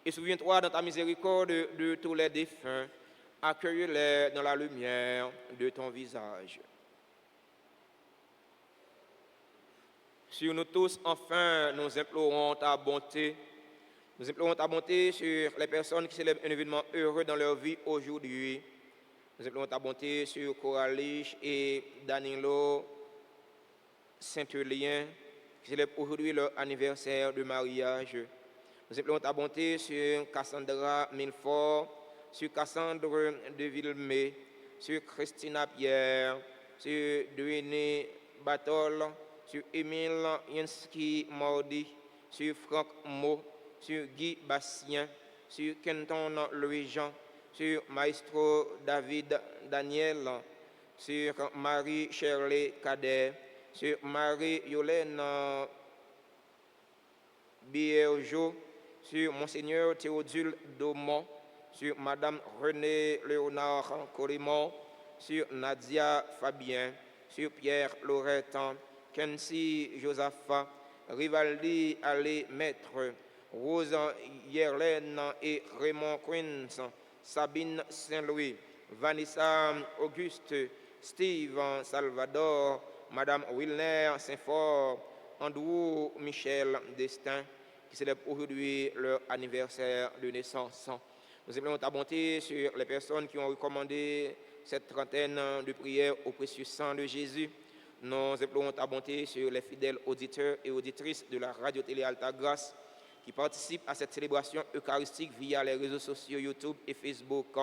Et souviens-toi dans ta miséricorde de tous les défunts. Accueille-les dans la lumière de ton visage. Sur nous tous, enfin, nous implorons ta bonté. Nous implorons ta bonté sur les personnes qui célèbrent un événement heureux dans leur vie aujourd'hui. Nous implorons ta bonté sur Coralie et Danilo Saint-Eulien, qui célèbrent aujourd'hui leur anniversaire de mariage. Nous implorons ta bonté sur Cassandra Milfort, sur Cassandre de Villemé, sur Christina Pierre, sur Duéné Batol, sur Émile Yansky Mordi, sur Franck Mo, sur Guy Bastien, sur Kenton Louis-Jean, sur Maestro David Daniel, sur Marie Shirley Kader, sur Marie-Yolène Biergeau, sur Monseigneur Théodule Daumont, sur Madame Renée Léonard Colimont, sur Nadia Fabien, sur Pierre Loretan, Kensi Josapha, Rivaldi Allé Maître, Rose Yerlaine et Raymond Queens, Sabine Saint-Louis, Vanessa Auguste, Steve Salvador, Madame Wilner Saint-Fort, Andrew Michel Destin, qui célèbrent aujourd'hui leur anniversaire de naissance. Nous aimons ta bonté sur les personnes qui ont recommandé cette trentaine de prières au précieux sang de Jésus. Nous implorons ta bonté sur les fidèles auditeurs et auditrices de la radio-télé Alta Grâce qui participent à cette célébration eucharistique via les réseaux sociaux YouTube et Facebook.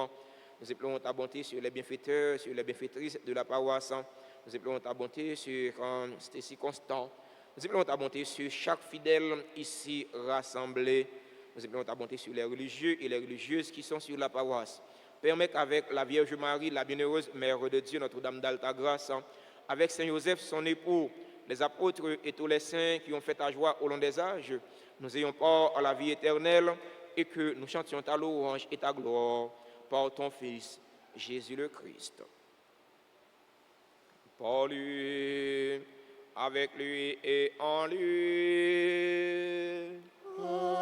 Nous implorons ta bonté sur les bienfaiteurs, sur les bienfaitrices de la paroisse. Nous implorons ta bonté sur Stécie Constant. Nous implorons ta bonté sur chaque fidèle ici rassemblé. Nous implorons ta bonté sur les religieux et les religieuses qui sont sur la paroisse. Permets qu'avec la Vierge Marie, la bienheureuse Mère de Dieu, Notre-Dame d'Alta Grâce, avec Saint Joseph, son époux, les apôtres et tous les saints qui ont fait ta joie au long des âges, nous ayons part à la vie éternelle et que nous chantions ta louange et ta gloire par ton Fils, Jésus le Christ. Par lui, avec lui et en lui. Amen.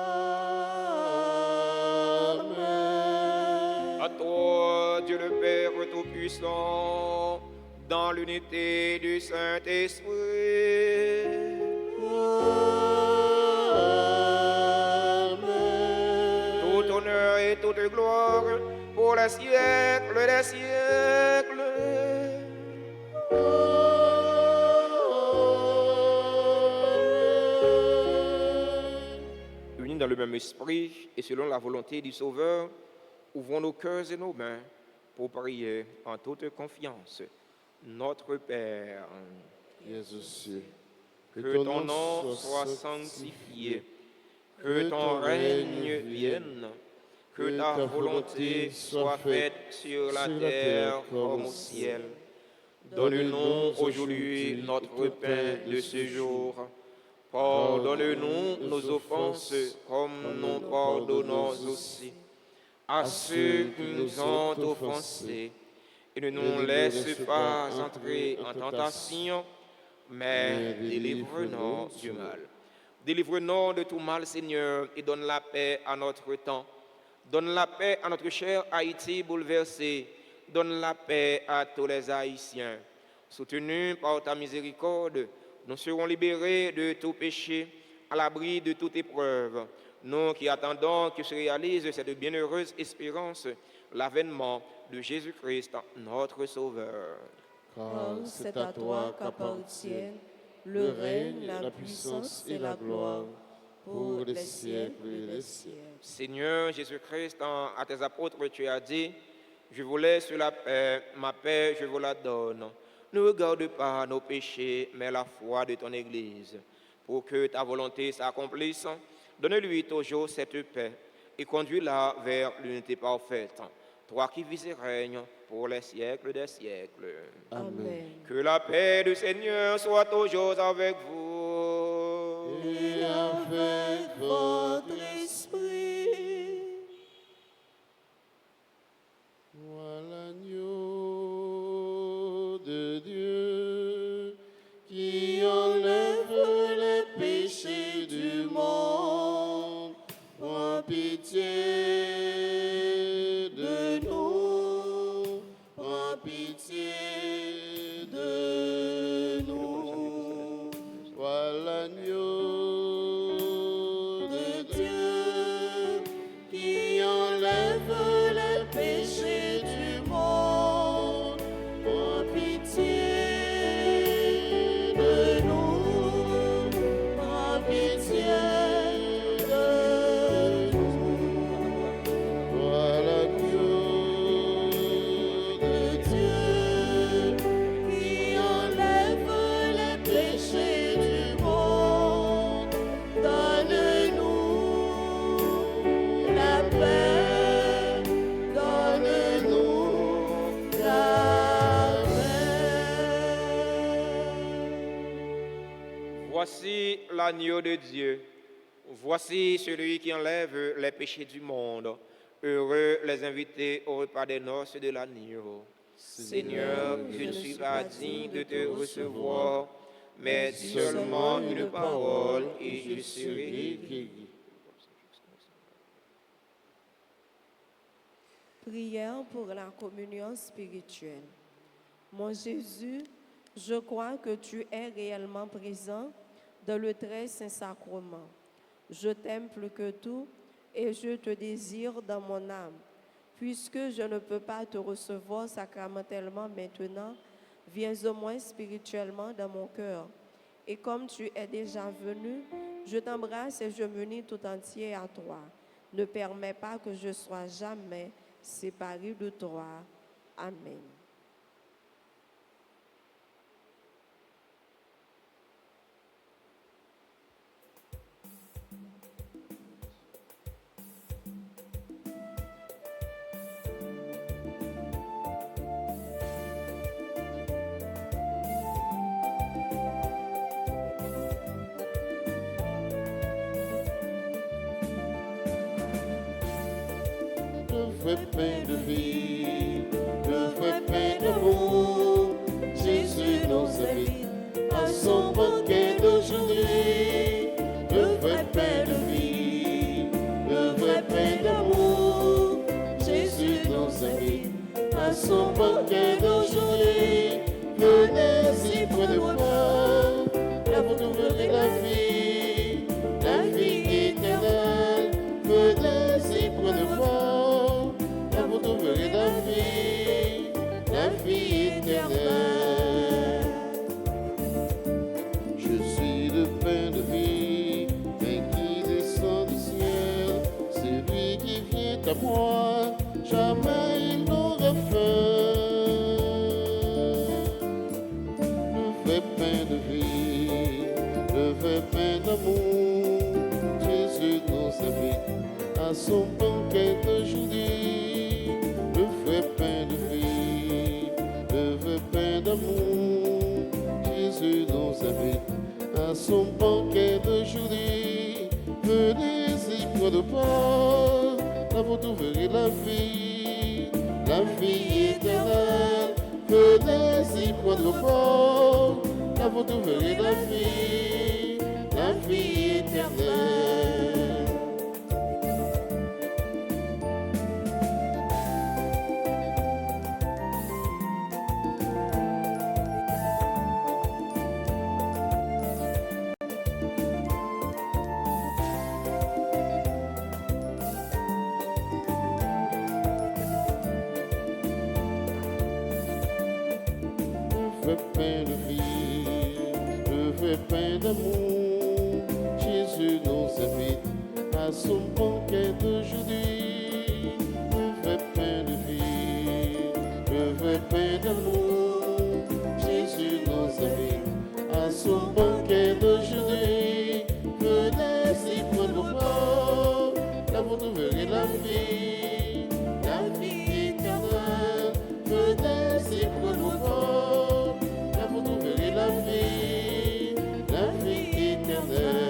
À toi, Dieu le Père Tout-Puissant, dans l'unité du Saint-Esprit. Amen. Tout honneur et toute gloire pour les siècles des siècles. Unis dans le même esprit et selon la volonté du Sauveur, ouvrons nos cœurs et nos mains pour prier en toute confiance. Notre Père, qui es aux cieux, que ton nom soit sanctifié, que ton règne vienne, que ta volonté soit faite sur la terre comme au ciel. Donne-nous aujourd'hui notre pain de ce jour. Pardonne-nous nos offenses comme nous pardonnons aussi à ceux qui nous ont offensés. Et ne nous laisse pas entrer en tentation, mais délivre-nous du mal. Délivre-nous de tout mal, Seigneur, et donne la paix à notre temps. Donne la paix à notre cher Haïti bouleversé. Donne la paix à tous les Haïtiens. Soutenus par ta miséricorde, nous serons libérés de tout péché, à l'abri de toute épreuve. Nous qui attendons que se réalise cette bienheureuse espérance, l'avènement de Jésus-Christ, notre Sauveur. Car c'est à toi qu'appartiennent le règne, la puissance et la gloire pour les siècles et les siècles. Seigneur Jésus-Christ, à tes apôtres, tu as dit, je vous laisse la paix, ma paix je vous la donne. Ne regarde pas nos péchés, mais la foi de ton Église. Pour que ta volonté s'accomplisse, donne-lui toujours cette paix et conduis-la vers l'unité parfaite. Toi qui vis et règnes pour les siècles des siècles. Amen. Que la paix du Seigneur soit toujours avec vous. Et avec votre esprit. Voilà l'agneau de Dieu qui enlève les péchés du monde. Prends pitié de nous, prends pitié de nous. Voilà l'agneau de Dieu Voici l'agneau de Dieu. Voici celui qui enlève les péchés du monde. Heureux les invités au repas des noces de l'agneau. Seigneur, je ne suis pas digne de te recevoir, mais dis seulement une parole et je serai guéri. Prière pour la communion spirituelle. Mon Jésus, je crois que tu es réellement présent dans le très saint sacrement. Je t'aime plus que tout et je te désire dans mon âme. Puisque je ne peux pas te recevoir sacramentellement maintenant, viens au moins spirituellement dans mon cœur. Et comme tu es déjà venu, je t'embrasse et je m'unis tout entier à toi. Ne permets pas que je sois jamais séparé de toi. Amen. Le vrai pain de vie, le vrai pain d'amour, Jésus nous invite à son banquet d'aujourd'hui. Le vrai pain de vie, le vrai pain d'amour, Jésus nous invite à son banquet d'aujourd'hui. Venez-y, prenez part, là vous trouverez la vie éternelle. Venez-y, prenez part, là vous trouverez la vie éternelle. Je suis le pain de vie, pain qui descend du ciel. Celui qui vient à moi, jamais il n'aura faim. Le vrai pain de vie, le vrai pain d'amour, Jésus nous invite à son banquet d'aujourd'hui. Le vrai pain de vie, le vrai pain d'amour, Jésus nous invite à son banquet d'aujourd'hui. Venez-y, prendre part, là vous trouverez la vie éternelle. Venez-y, prendre part, là vous trouverez la vie éternelle. Le vrai pain de vie, le vrai pain d'amour, Jésus nous invite à son banquet d'aujourd'hui. Le vrai pain de vie, le vrai pain d'amour, Jésus nous invite à son banquet d'aujourd'hui. Venez-y, prendre part, là vous trouverez la vie éternelle. Venez-y, prendre part, là vous trouverez la vie éternelle.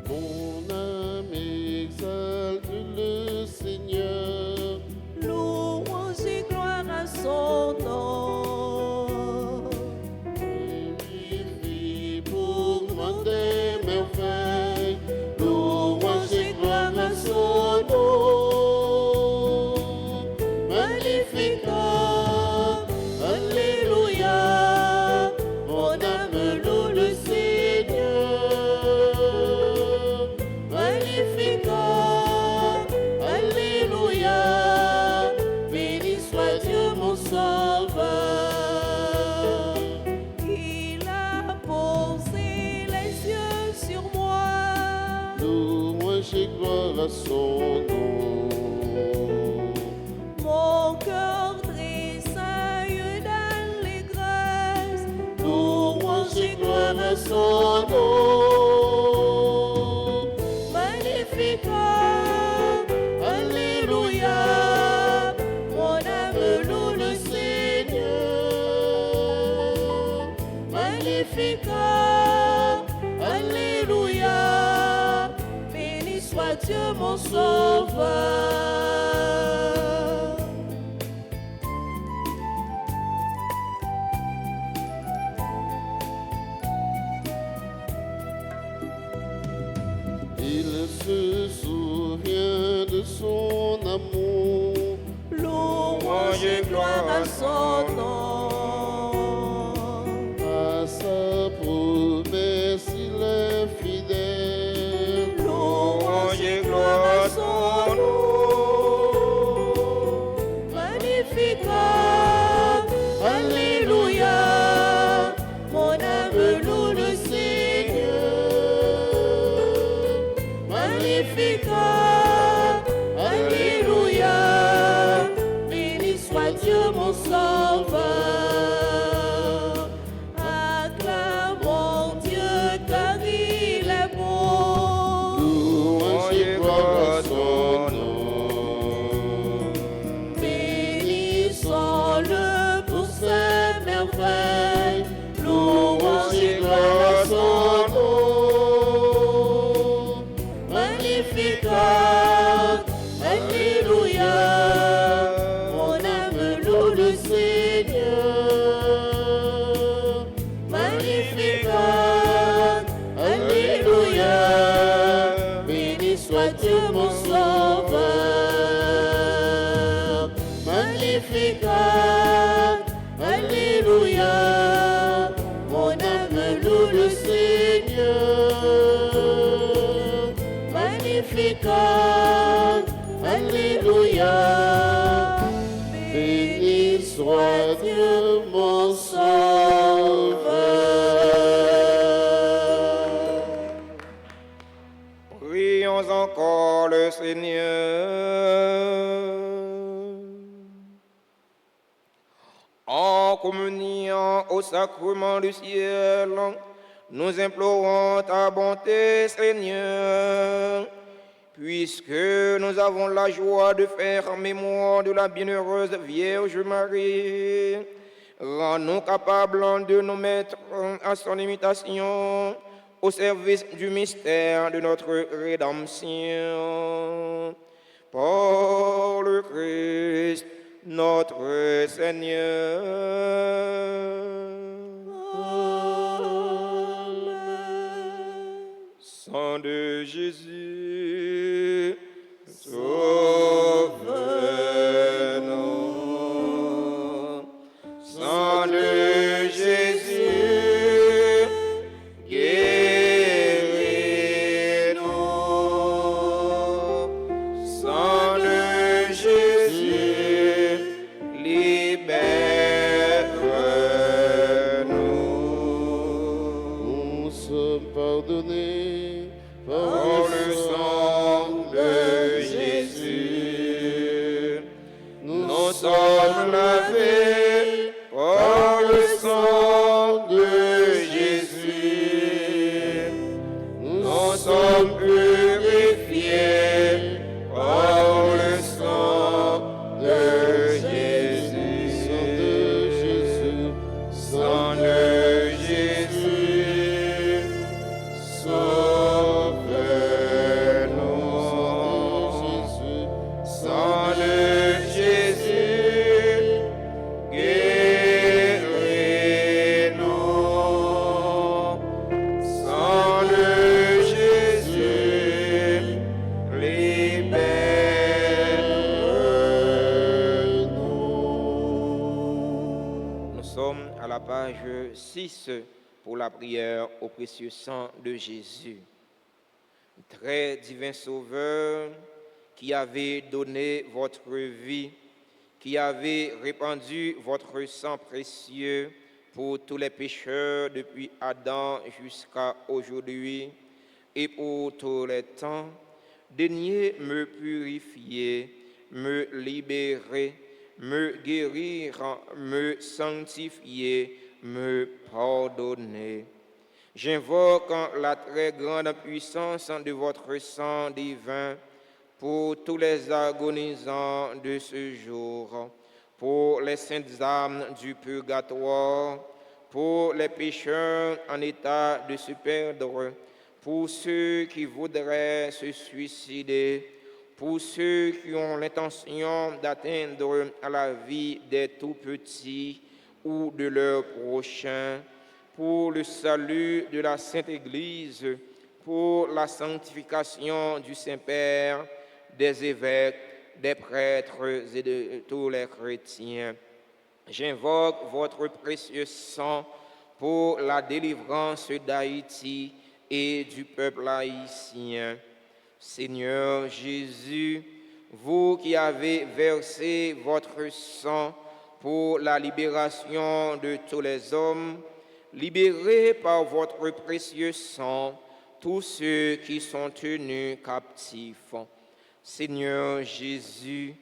Mon âme exalte le Seigneur. Louange et gloire à son nom. Il fit pour moi des merveilles. Louange et gloire à son nom. son nom. Mon cœur tressaille d'allégresse, Louange et gloire à son nom. Magnificat, Alléluia, mon âme loue le Seigneur. Magnificat, Alléluia, béni soit Dieu mon Sauveur. Il se souvient de son amour. Louange et gloire à son nom. À sa promesse, il est fidèle. Louange et gloire à son nom. Magnificat, Alléluia, mon âme loue le Seigneur. Magnificat, Alléluia, béni soit Dieu mon Sauveur. Acclamons Dieu car il est bon. Louange et gloire à son nom. Bénissons-le pour ses merveilles. Louange et gloire à son nom. Magnificat, Alléluia, mon âme loue le Seigneur. Magnificat, Alléluia, béni soit Dieu mon Sauveur. Magnificat, Alléluia, mon âme loue le Seigneur. Magnificat, Alléluia, béni soit Dieu mon Sauveur. Prions encore le Seigneur. En communiant au sacrement du ciel, nous implorons ta bonté, Seigneur, puisque nous avons la joie de faire mémoire de la bienheureuse Vierge Marie. Rends-nous capables de nous mettre à son imitation au service du mystère de notre rédemption. Par le Christ, notre Seigneur. Sang de Jésus, sauve-nous. Sang de Jésus, guéris-nous. Sang de Jésus, libère-nous. Nous sommes pardonnés Par le sang de Jésus, nous sommes lavés par le sang de Jésus, nous sommes purifiés par le sang de Jésus, sang de Jésus, sauve-nous. Sang de Jésus, guéris-nous. Sang de Jésus, libère-nous. Nous sommes à la page 6 pour la prière au précieux sang de Jésus. Très divin Sauveur, qui avez donné votre vie, qui avez répandu votre sang précieux pour tous les pécheurs depuis Adam jusqu'à aujourd'hui et pour tous les temps, Daignez me purifier, me libérer, me guérir, me sanctifier, me pardonner. J'invoque la très grande puissance de votre sang divin pour tous les agonisants de ce jour, pour les saintes âmes du purgatoire, pour les pécheurs en état de se perdre, pour ceux qui voudraient se suicider, pour ceux qui ont l'intention d'atteindre à la vie des tout-petits ou de leurs prochains, pour le salut de la Sainte Église, pour la sanctification du Saint-Père, des évêques, des prêtres et de tous les chrétiens. J'invoque votre précieux sang pour la délivrance d'Haïti et du peuple haïtien. Seigneur Jésus, vous qui avez versé votre sang pour la libération de tous les hommes, libérez par votre précieux sang tous ceux qui sont tenus captifs. Seigneur Jésus,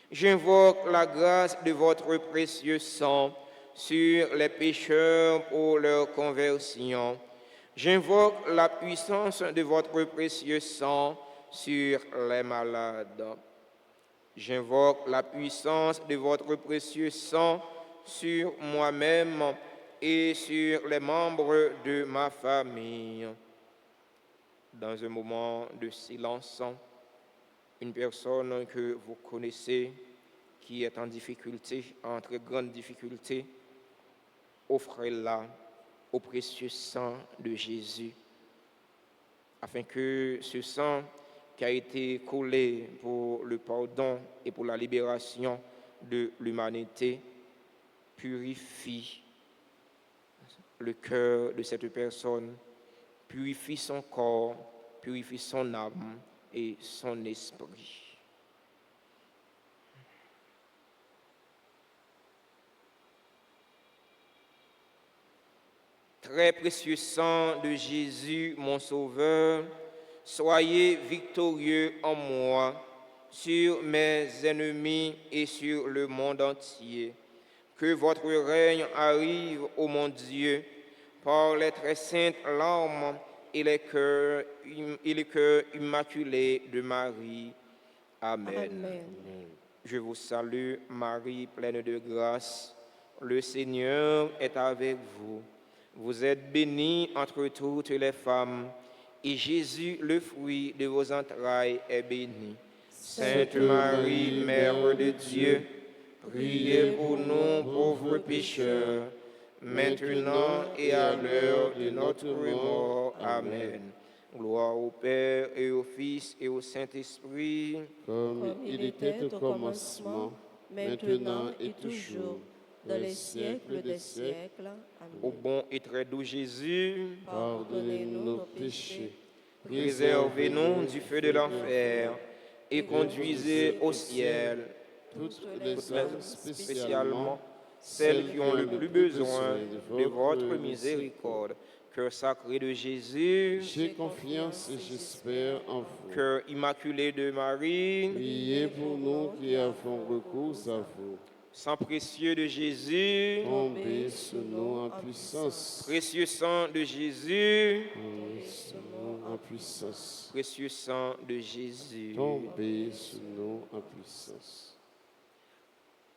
j'invoque la grâce de votre précieux sang sur les pécheurs pour leur conversion. J'invoque la puissance de votre précieux sang sur les malades. J'invoque la puissance de votre précieux sang sur moi-même et sur les membres de ma famille. Dans un moment de silence, une personne que vous connaissez qui est en difficulté, en très grande difficulté, offrez-la au précieux sang de Jésus, afin que ce sang qui a été coulé pour le pardon et pour la libération de l'humanité purifie le cœur de cette personne, purifie son corps, purifie son âme et son esprit. Très précieux sang de Jésus, mon Sauveur, soyez victorieux en moi, sur mes ennemis et sur le monde entier. Que votre règne arrive, ô mon Dieu, par les très saintes larmes et les cœurs immaculés de Marie. Amen. Amen. Je vous salue, Marie, pleine de grâce. Le Seigneur est avec vous. Vous êtes bénie entre toutes les femmes, et Jésus, le fruit de vos entrailles, est béni. Sainte Marie, Mère de Dieu, priez pour nous pauvres pécheurs, maintenant et à l'heure de notre mort. Amen. Gloire au Père et au Fils et au Saint-Esprit, comme il était au commencement, maintenant et toujours, dans les siècles des siècles. au Amen. bon et très doux Jésus, Pardonnez-nous nos péchés, préservez-nous du feu de l'enfer et conduisez au ciel toutes les les âmes, spécialement celles qui ont le plus besoin de votre miséricorde. Cœur sacré de Jésus, J'ai confiance et j'espère en vous. cœur immaculé de Marie, Priez pour nous qui avons recours à vous. sang précieux de Jésus, Tombez sur nous en puissance. précieux sang de Jésus, Tombez sur nous en puissance. précieux sang de Jésus. Tombez sur nous en puissance.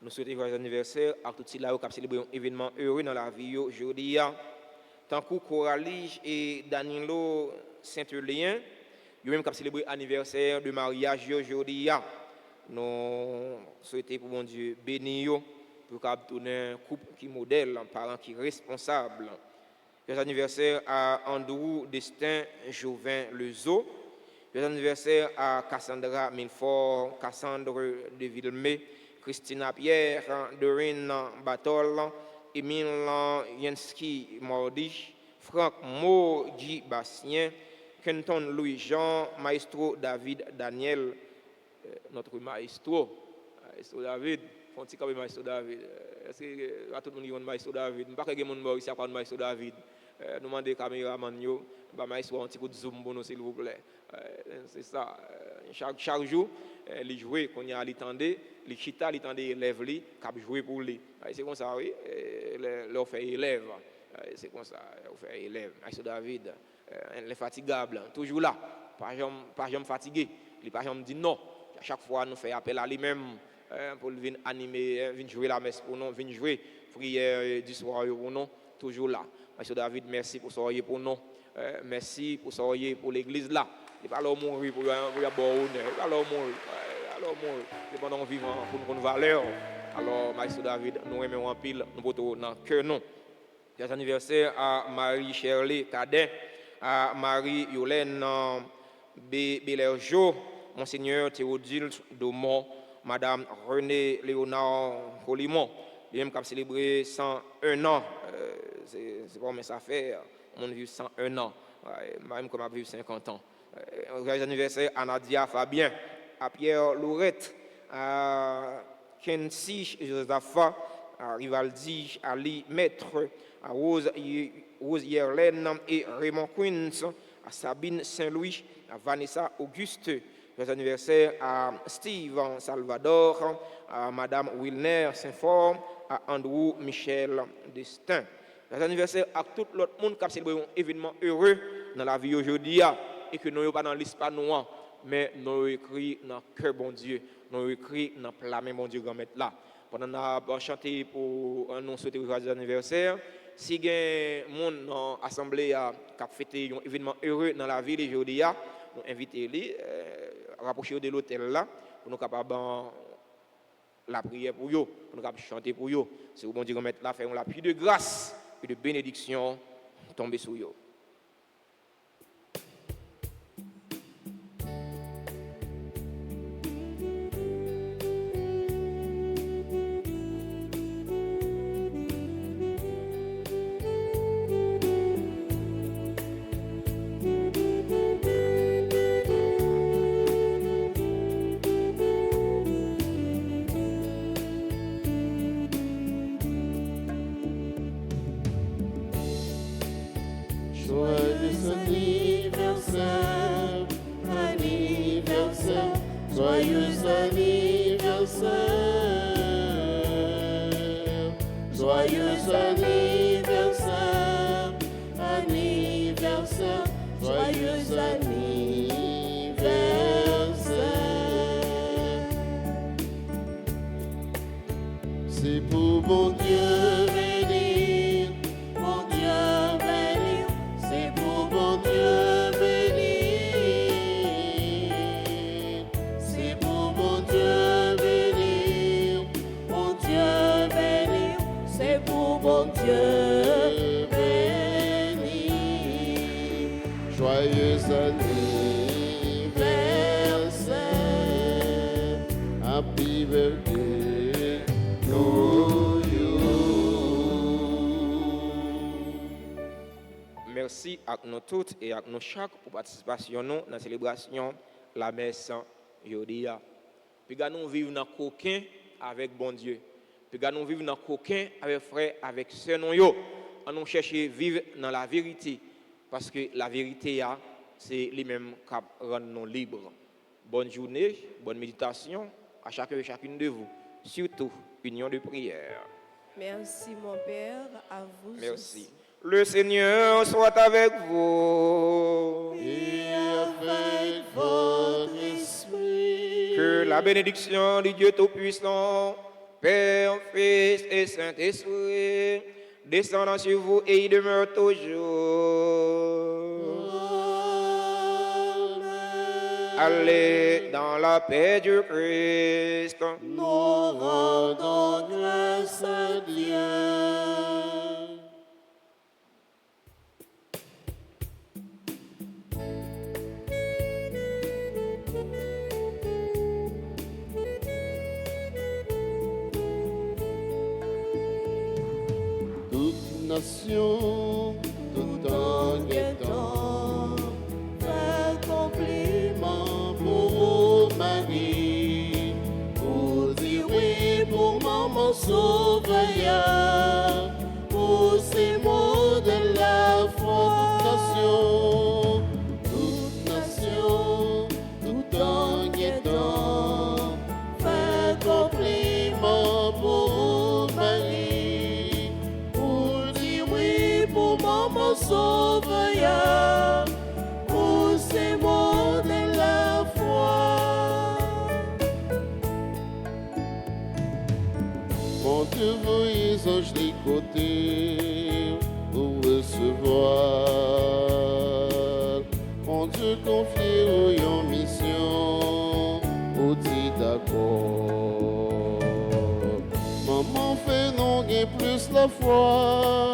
Nous souhaitons joyeux anniversaire à tous ceux qui ont célébré un événement heureux dans la vie aujourd'hui. Tant que Coralie et Danilo Saint-Eulien, ils ont même célébré l'anniversaire de mariage aujourd'hui. Nous souhaitons pour mon Dieu bénir pour qu'il tourner un couple qui modèle, un parent qui est responsable. Joyeux anniversaire à Andrew Destin Jouvin Lezo. Joyeux anniversaire à Cassandra Milfort, Cassandre de Villemé, Christina Pierre, Dorine Batol, Emile Yenski Mordi, Franck Maudit Bastien, Kenton Louis-Jean, Maestro David Daniel, notre maestro David, Fonti comme maestro David. Est-ce que tout le monde dit maestro David? Je ne sais pas si mon ici a pas maestro David. Nous demandons caméraman yo, maestro un petit coup de zoom pour nous s'il vous plaît. C'est ça, chaque jour, il jouait, quand il a attendait, les chita, il attendait élève, il a joué pour lui. C'est comme ça, oui, l'on fait élève. C'est comme ça, on fait élève. Maïs David, l'infatigable, toujours là, pas jamais fatigué. Il pas jamais dit non. À chaque fois, nous faisons appel à lui-même pour venir animer, venir jouer la messe pour nous, venir jouer prière du soir pour nous, toujours là. Maïs David, merci pour soyez pour nous. Merci pour soyez pour l'église là. Il pas leur mourir pour y avoir honneur. Il pas leur mourir. Alors mourir. C'est pendant vivant pour une valeur. Alors Maïs David, nous aimons en pile, nous portons dans cœur nous. Joyeux anniversaire à Marie Shirley Cadet, à Marie Yolène Belerjo, Monseigneur Théodule Daumont, Madame Renée Léonard Colimont. Bien qui a célébré 101 ans. C'est pas mais ça fait, on vit 101 ans. Même comme on a vécu 50 ans. Joyeux anniversaire à Nadia Fabien, à Pierre Laurette, à Kensi Josapha, à Rivaldi Ali Maître, à Rose Yerlaine et Raymond Queens, à Sabine Saint-Louis, à Vanessa Auguste. Joyeux anniversaire à Steve Salvador, à Madame Wilner Saint-Fort, à Andrew Michel Destin. Joyeux anniversaire à tout l'autre monde qui a célébré un événement heureux dans la vie aujourd'hui et que nous n'avons pas dans l'espace noir, mais nous avons écrit dans le cœur bon Dieu, nous avons écrit dans le plat bon Dieu grand là. Pendant que nous chanté pour nous souhaiter un joyeux anniversaire, si il y a des gens dans l'Assemblée qui a fêté un événement heureux dans la ville aujourd'hui, nous invitons les rapprocher de l'hôtel là pour nous capables la prière pour eux, pour nous capables chanter pour eux. C'est au bon Dieu là faire la pluie de grâce et de bénédiction tomber sur eux. C'est pour mon Dieu bénir, c'est pour mon Dieu bénir, c'est pour mon Dieu bénir, c'est pour mon Dieu bénir. Joyeux anniversaire, happy birthday to you. Merci à nous toutes et à nous chaque pour participation dans la célébration la messe aujourd'hui. Puis nous vivons dans coquin avec bon Dieu. Puis nous vivons dans coquin avec frère, avec sœur non yo. On nous chercher vivre dans la vérité parce que la vérité c'est lui-même qui rend nous libres. Bonne journée, bonne méditation à chacun et chacune de vous. Surtout union de prière. Merci mon Père, à vous. Merci. Le Seigneur soit avec vous. Et avec votre esprit. Que la bénédiction du Dieu Tout-Puissant, Père, Fils et Saint-Esprit, descendant sur vous et y demeure toujours. Amen. Allez dans la paix du Christ. Nous rendons grâce à Dieu. Nation, tout en guettant, fait compliment pour Marie, pour dire oui pour maman sauveur, pour ces mots de la fondation, toute nation, tout en que voyez anges des côtés pour recevoir. On te confie en mission, ou dit d'accord. Maman fait non gain plus la foi,